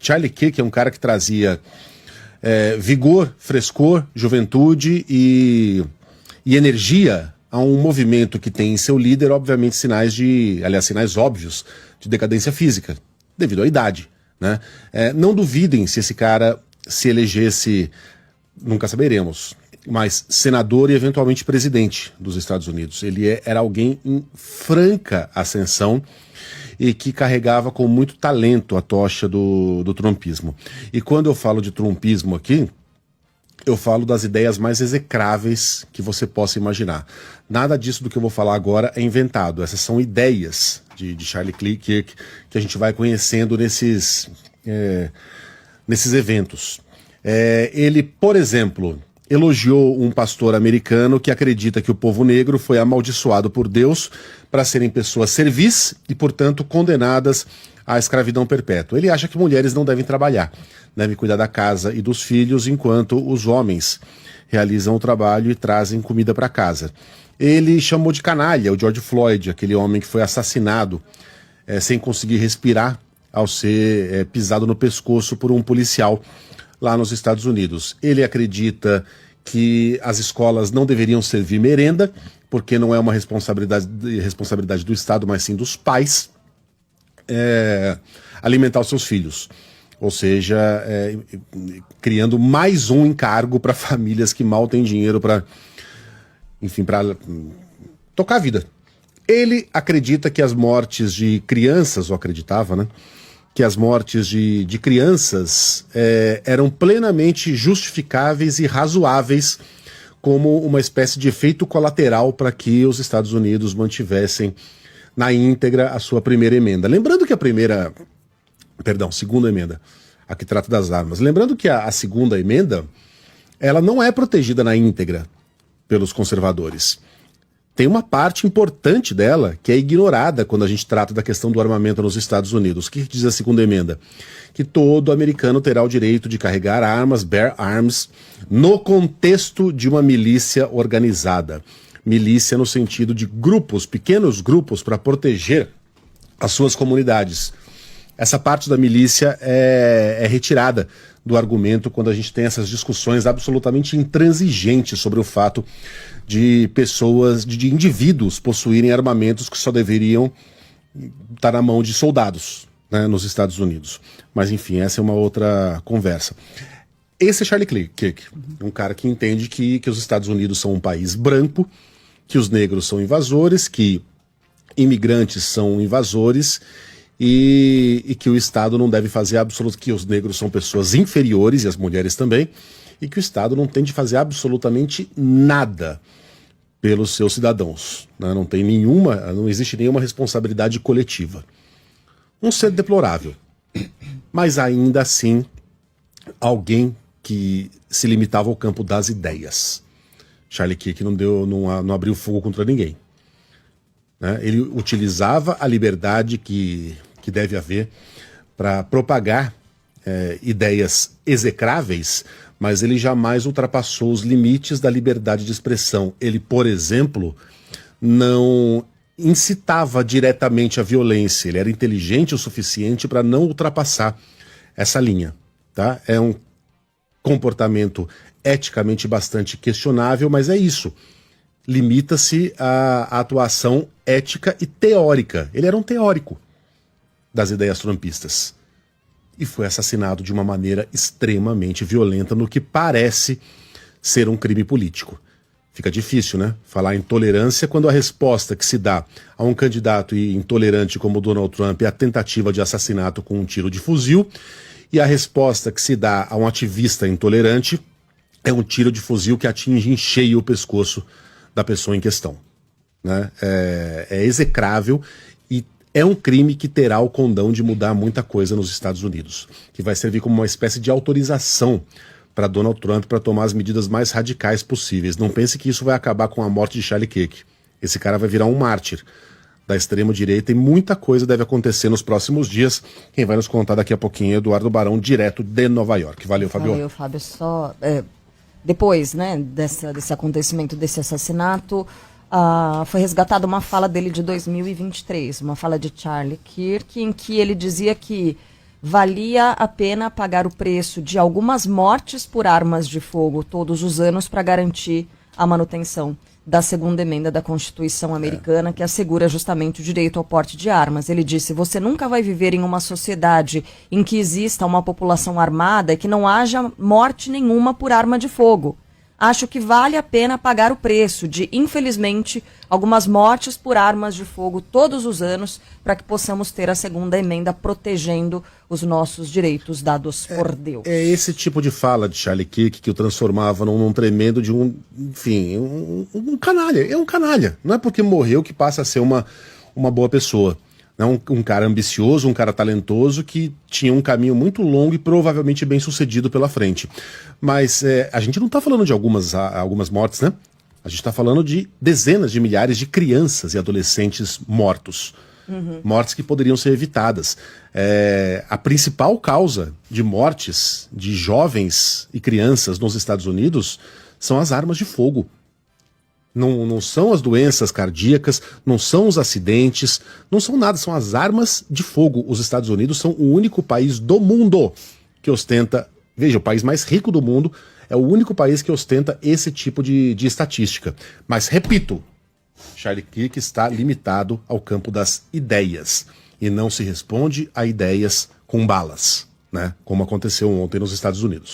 Charlie Kirk é um cara que trazia vigor, frescor, juventude e energia a um movimento que tem em seu líder, obviamente, sinais óbvios de decadência física, devido à idade, né? Não duvidem se esse cara se elegesse, nunca saberemos, mas senador e eventualmente presidente dos Estados Unidos. Ele era alguém em franca ascensão e que carregava com muito talento a tocha do trumpismo. E quando eu falo de trumpismo aqui, eu falo das ideias mais execráveis que você possa imaginar. Nada disso do que eu vou falar agora é inventado. Essas são ideias de Charlie Kirk que a gente vai conhecendo nesses eventos. Ele, por exemplo, elogiou um pastor americano que acredita que o povo negro foi amaldiçoado por Deus para serem pessoas servis e, portanto, condenadas à escravidão perpétua. Ele acha que mulheres não devem trabalhar, devem cuidar da casa e dos filhos, enquanto os homens realizam o trabalho e trazem comida para casa. Ele chamou de canalha o George Floyd, aquele homem que foi assassinado sem conseguir respirar ao ser pisado no pescoço por um policial lá nos Estados Unidos. Ele acredita que as escolas não deveriam servir merenda, porque não é uma responsabilidade do Estado, mas sim dos pais, alimentar os seus filhos. Ou seja, criando mais um encargo para famílias que mal têm dinheiro para tocar a vida. Ele acredita que as mortes de crianças, ou acreditava, né? Que as mortes de crianças eram plenamente justificáveis e razoáveis como uma espécie de efeito colateral para que os Estados Unidos mantivessem na íntegra a sua primeira emenda. Lembrando que segunda emenda, a que trata das armas. Lembrando que a segunda emenda, ela não é protegida na íntegra pelos conservadores. Tem uma parte importante dela que é ignorada quando a gente trata da questão do armamento nos Estados Unidos. O que diz a segunda emenda? Que todo americano terá o direito de carregar armas, bear arms, no contexto de uma milícia organizada. Milícia no sentido de grupos, pequenos grupos, para proteger as suas comunidades. Essa parte da milícia é retirada do argumento quando a gente tem essas discussões absolutamente intransigentes sobre o fato de pessoas, de indivíduos possuírem armamentos que só deveriam estar na mão de soldados, né, nos Estados Unidos. Mas enfim, essa é uma outra conversa. Esse é Charlie Kirk, um cara que entende que os Estados Unidos são um país branco, que os negros são invasores, que imigrantes são invasores e que o Estado não deve fazer que os negros são pessoas inferiores, e as mulheres também, e que o Estado não tem de fazer absolutamente nada pelos seus cidadãos, né? Não existe nenhuma responsabilidade coletiva. Um ser deplorável, mas ainda assim alguém que se limitava ao campo das ideias. Charlie Kirk não abriu fogo contra ninguém, né? Ele utilizava a liberdade que deve haver para propagar ideias execráveis, mas ele jamais ultrapassou os limites da liberdade de expressão. Ele, por exemplo, não incitava diretamente a violência. Ele era inteligente o suficiente para não ultrapassar essa linha, tá? É um comportamento eticamente bastante questionável, mas é isso. Limita-se à atuação ética e teórica. Ele era um teórico das ideias trumpistas. E foi assassinado de uma maneira extremamente violenta no que parece ser um crime político. Fica difícil, né? Falar em tolerância quando a resposta que se dá a um candidato intolerante como Donald Trump é a tentativa de assassinato com um tiro de fuzil, e a resposta que se dá a um ativista intolerante é um tiro de fuzil que atinge em cheio o pescoço da pessoa em questão, né? É execrável e é um crime que terá o condão de mudar muita coisa nos Estados Unidos, que vai servir como uma espécie de autorização para Donald Trump para tomar as medidas mais radicais possíveis. Não pense que isso vai acabar com a morte de Charlie Kirk. Esse cara vai virar um mártir da extrema-direita e muita coisa deve acontecer nos próximos dias. Quem vai nos contar daqui a pouquinho é Eduardo Barão, direto de Nova York. Valeu, Fabio. Valeu, Fábio. Só depois, né, desse acontecimento, desse assassinato, foi resgatada uma fala dele de 2023, uma fala de Charlie Kirk, em que ele dizia que valia a pena pagar o preço de algumas mortes por armas de fogo todos os anos para garantir a manutenção da segunda emenda da Constituição americana, que assegura justamente o direito ao porte de armas. Ele disse: você nunca vai viver em uma sociedade em que exista uma população armada e que não haja morte nenhuma por arma de fogo. Acho que vale a pena pagar o preço de, infelizmente, algumas mortes por armas de fogo todos os anos para que possamos ter a segunda emenda protegendo os nossos direitos dados por Deus. É esse tipo de fala de Charlie Kirk que o transformava num tremendo de enfim, um canalha. É um canalha. Não é porque morreu que passa a ser uma boa pessoa. Não, um cara ambicioso, um cara talentoso que tinha um caminho muito longo e provavelmente bem sucedido pela frente. Mas a gente não está falando de algumas mortes, né? A gente está falando de dezenas de milhares de crianças e adolescentes mortos. Mortes que poderiam ser evitadas. A principal causa de mortes de jovens e crianças nos Estados Unidos são as armas de fogo. Não são as doenças cardíacas, não são os acidentes, não são nada, são as armas de fogo. Os Estados Unidos são o único país do mundo que ostenta, veja, o país mais rico do mundo, é o único país que ostenta esse tipo de estatística. Mas, repito, Charlie Kirk está limitado ao campo das ideias e não se responde a ideias com balas, né? Como aconteceu ontem nos Estados Unidos.